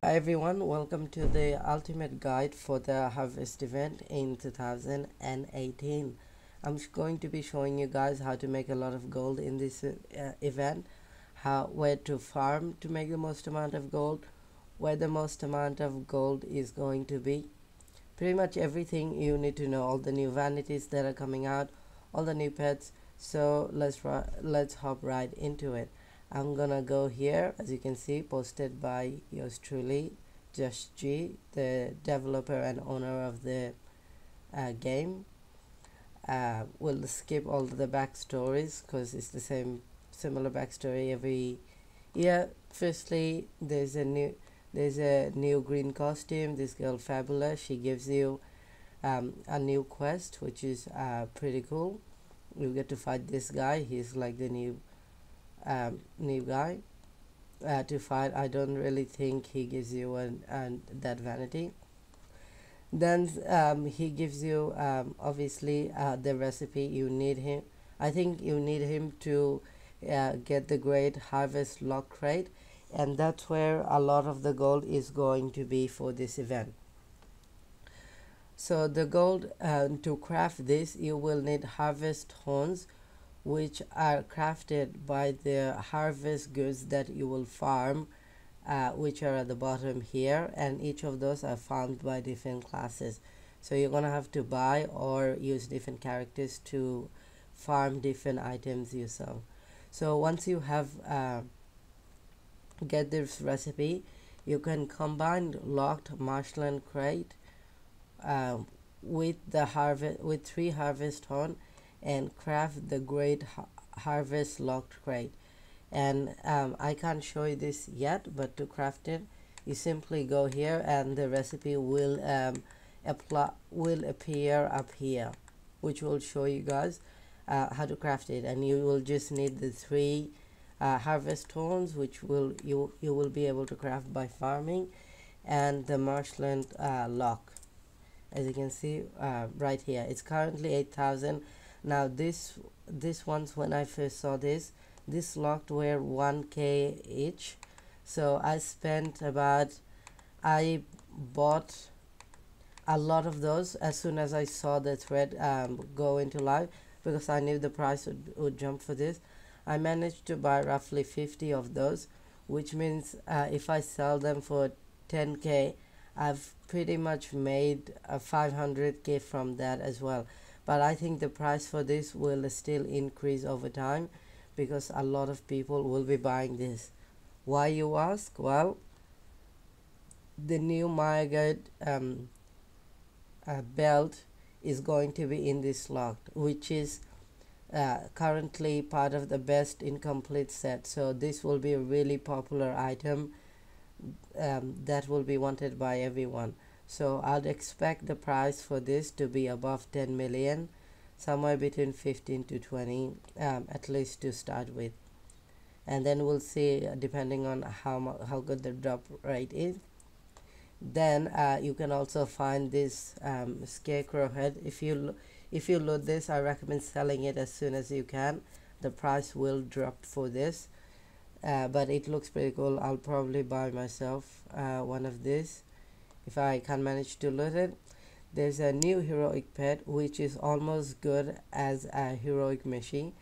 Hi everyone, welcome to the ultimate guide for the harvest event in 2018. I'm going to be showing you guys how to make a lot of gold in this event, where to farm to make the most amount of gold, where the most amount of gold is going to be. Pretty much everything you need to know, all the new vanities that are coming out, all the new pets. So let's hop right into it. I'm gonna go here, as you can see, posted by yours truly, Just G, the developer and owner of the game. We'll skip all the backstories because it's the similar backstory every year. Firstly, there's a new green costume. This girl Fabulous, she gives you a new quest, which is pretty cool. You get to fight this guy. He's like the new guy to fight. I don't really think he gives you that vanity. Then he gives you obviously the recipe. You need him. I think you need him to get the great harvest lock crate, and that's where a lot of the gold is going to be for this event. So the gold, to craft this, you will need harvest horns, which are crafted by the harvest goods that you will farm, which are at the bottom here, and each of those are farmed by different classes. So you're gonna have to buy or use different characters to farm different items yourself. So once you have get this recipe, you can combine locked marshland crate uh, with 3 harvest horn and craft the great harvest locked crate. And I can't show you this yet, but to craft it, you simply go here and the recipe will appear up here, which will show you guys how to craft it. And you will just need the 3 harvest horns, which you will be able to craft by farming, and the marshland lock, as you can see right here. It's currently 8,000. Now this ones, when I first saw this locked were 1k each, so I bought a lot of those as soon as I saw the thread go into live, because I knew the price would jump for this. I managed to buy roughly 50 of those, which means if I sell them for 10k, I've pretty much made 500k from that as well. But I think the price for this will still increase over time, because a lot of people will be buying this. Why, you ask? Well, the new Maya Guide belt is going to be in this locked, which is currently part of the best incomplete set. So this will be a really popular item that will be wanted by everyone. So I'd expect the price for this to be above 10 million, somewhere between 15 to 20 at least to start with, and then we'll see depending on how good the drop rate is. Then you can also find this scarecrow head. If you load this, I recommend selling it as soon as you can. The price will drop for this, but it looks pretty cool. I'll probably buy myself one of these if I can manage to load it. There's a new heroic pet which is almost good as a heroic Meshi,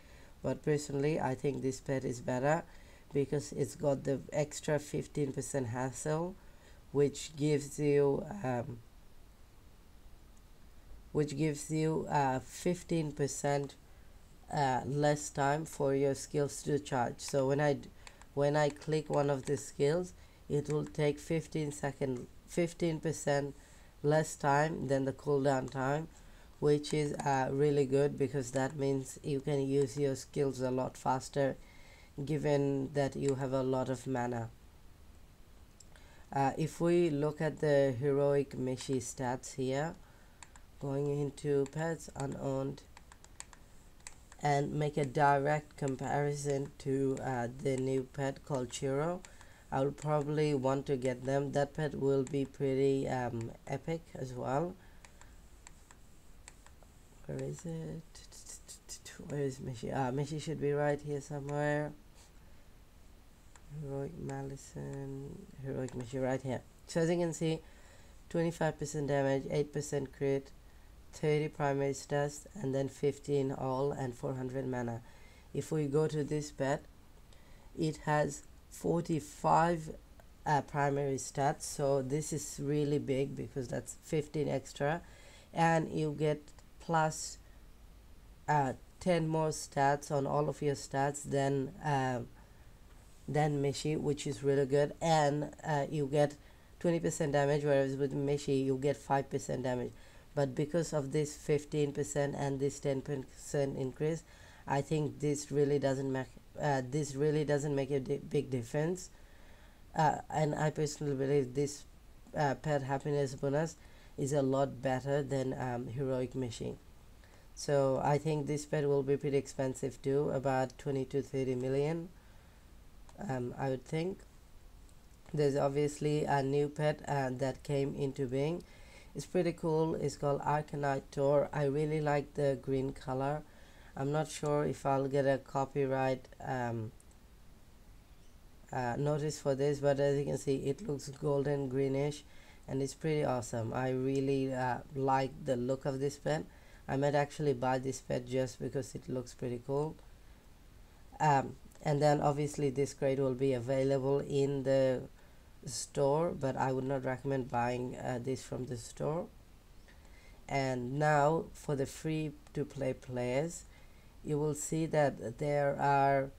but personally I think this pet is better because it's got the extra 15% hassle, which gives you 15% less time for your skills to charge. So when I click one of the skills, it will take 15% less time than the cooldown time, which is really good, because that means you can use your skills a lot faster, given that you have a lot of mana. If we look at the heroic Meshi stats here, going into pets unowned, and make a direct comparison to the new pet called Chiro, I would probably want to get them. That pet will be pretty epic as well. Where is it? Where is Meshi? Meshi should be right here somewhere. Heroic Malison, Heroic Meshi right here. So as you can see, 25% damage, 8% crit, 30 primary stats, and then 15 all and 400 mana. If we go to this pet, it has 45 primary stats, so this is really big because that's 15 extra, and you get plus 10 more stats on all of your stats than Mishi, which is really good, and you get 20% damage, whereas with Mishi you get 5% damage. But because of this 15% and this 10% increase, I think this really doesn't make a big difference, and I personally believe this pet happiness bonus is a lot better than heroic Mishi. So I think this pet will be pretty expensive too, about 20 to 30 million. I would think. There's obviously a new pet that came into being. It's pretty cool. It's called Arcanite Tor. I really like the green color. I'm not sure if I'll get a copyright notice for this, but as you can see, it looks golden greenish and it's pretty awesome. I really like the look of this pet. I might actually buy this pet just because it looks pretty cool. And then obviously this crate will be available in the store, but I would not recommend buying this from the store. And now for the free to play players, you will see that there are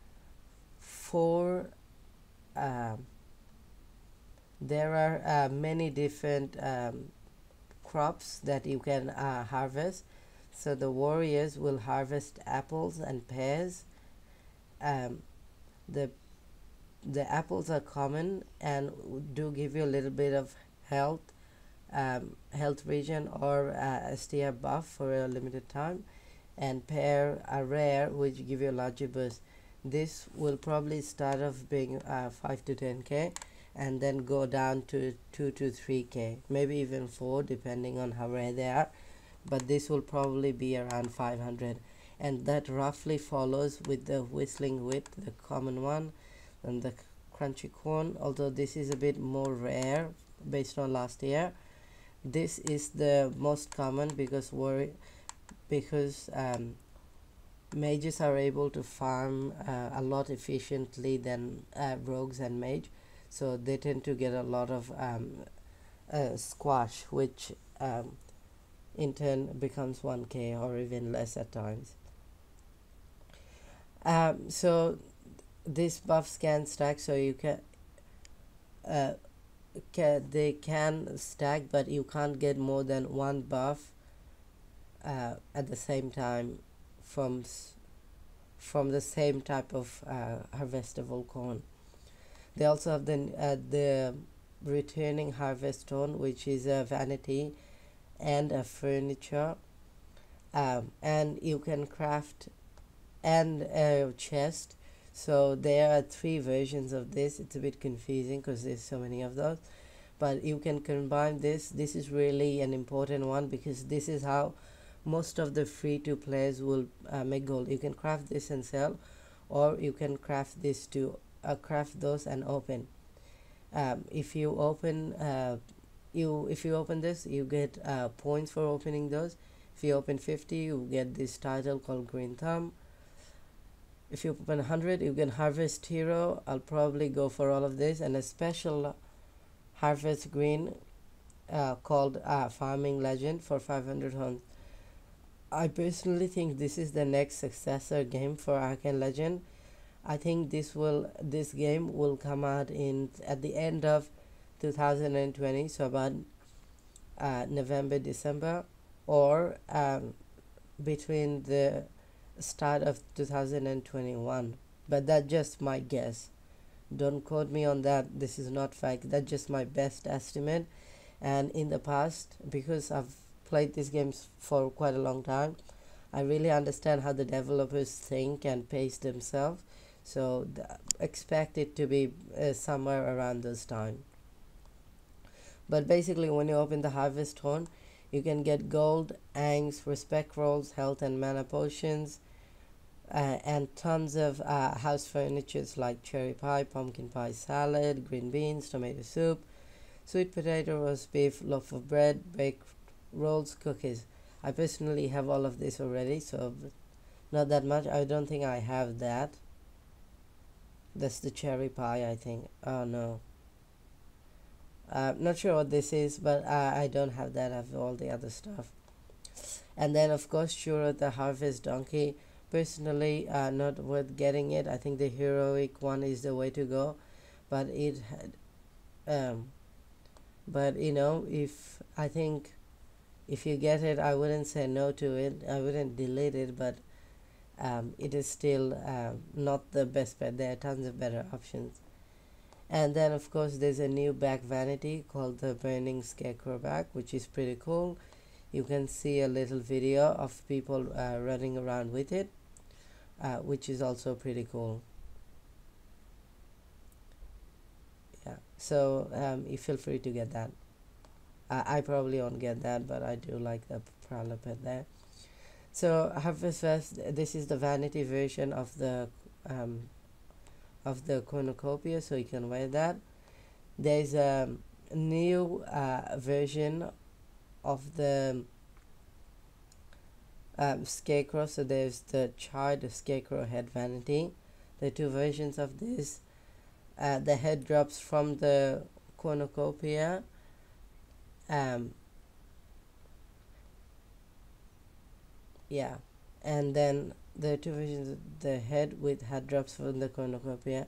many different crops that you can harvest. So the warriors will harvest apples and pears. The apples are common and do give you a little bit of health regen or STR buff for a limited time, and pear are rare, which give you a larger boost. This will probably start off being 5 to 10k and then go down to 2 to 3k, maybe even 4 depending on how rare they are, but this will probably be around 500, and that roughly follows with the whistling wit, the common one, and the crunchy corn, although this is a bit more rare based on last year. This is the most common because mages are able to farm a lot efficiently than rogues and mage, so they tend to get a lot of squash, which in turn becomes 1k or even less at times. So this buffs can stack, so you they can stack, but you can't get more than one buff at the same time from the same type of harvestable corn. They also have the returning harvest stone, which is a vanity and a furniture, and you can craft and a chest. So there are 3 versions of this. It's a bit confusing because there's so many of those, but you can combine this. This is really an important one because this is how most of the free to players will make gold. You can craft this and sell, or you can craft this to craft those and open. If you open this, you get points for opening those. If you open 50, you get this title called Green Thumb. If you open 100, you can harvest hero. I'll probably go for all of this, and a special harvest green called Farming Legend for 500 horns. I personally think this is the next successor game for Arcane Legend. I think this game will come out at the end of 2020, so about November, December, or between the start of 2021, but that's just my guess. Don't quote me on that. This is not fact. That's just my best estimate. And in the past, because I've played these games for quite a long time, I really understand how the developers think and pace themselves, so expect it to be somewhere around this time. But basically, when you open the harvest horn, you can get gold, angs, respect rolls, health and mana potions, and tons of house furnitures like cherry pie, pumpkin pie salad, green beans, tomato soup. sweet potato, roast beef, loaf of bread, baked rolls, cookies. I personally have all of this already, so not that much. I don't think I have that. That's the cherry pie, I think. Oh no, not sure what this is, but I don't have that. I have all the other stuff. And then of course churro, the harvest donkey. Personally, not worth getting it. I think the heroic one is the way to go, but it had but you know, if I think if you get it, I wouldn't say no to it. I wouldn't delete it, but it is still not the best bet. There are tons of better options. And then of course there's a new bag vanity called the burning scarecrow bag, which is pretty cool. You can see a little video of people running around with it, which is also pretty cool. Yeah, so you feel free to get that. I probably won't get that, but I do like the prowler pet there. So Harvest Fest, this is the vanity version of the cornucopia, so you can wear that. There's a new version of the scarecrow. So there's the charred scarecrow head vanity. There are two versions of this. The head drops from the cornucopia. Yeah, and then the two versions, the head with head drops from the cornucopia.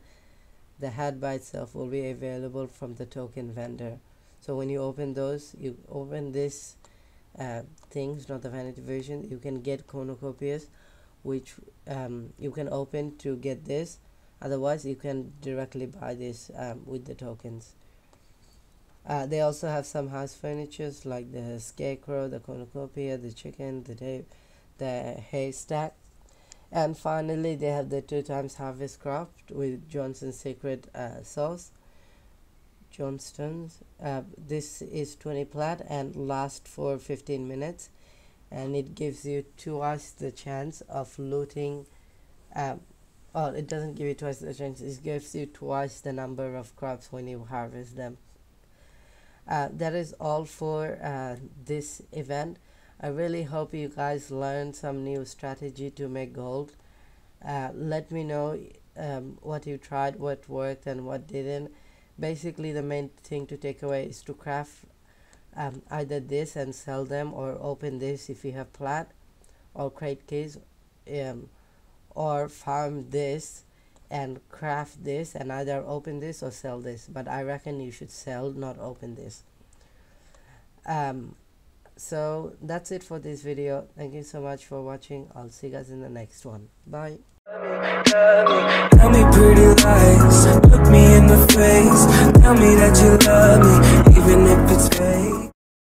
The head by itself will be available from the token vendor. So when you open those, you open this things, not the vanity version, you can get cornucopias, which you can open to get this. Otherwise you can directly buy this with the tokens. They also have some house furnitures like the scarecrow, the cornucopia, the chicken, the haystack. And finally they have the 2x harvest craft with Johnson's secret sauce. Johnston's. This is 20 plat and lasts for 15 minutes, and it gives you twice the chance of looting. It doesn't give you twice the chance, it gives you twice the number of crops when you harvest them. That is all for this event. I really hope you guys learned some new strategy to make gold. Let me know what you tried, what worked and what didn't. Basically the main thing to take away is to craft either this and sell them, or open this if you have plat, or crate keys, or farm this and craft this and either open this or sell this. But I reckon you should sell, not open this. So that's it for this video. Thank you so much for watching. I'll see you guys in the next one. Bye. Tell me pretty lies, look me in the face, tell me that you love me, even if it's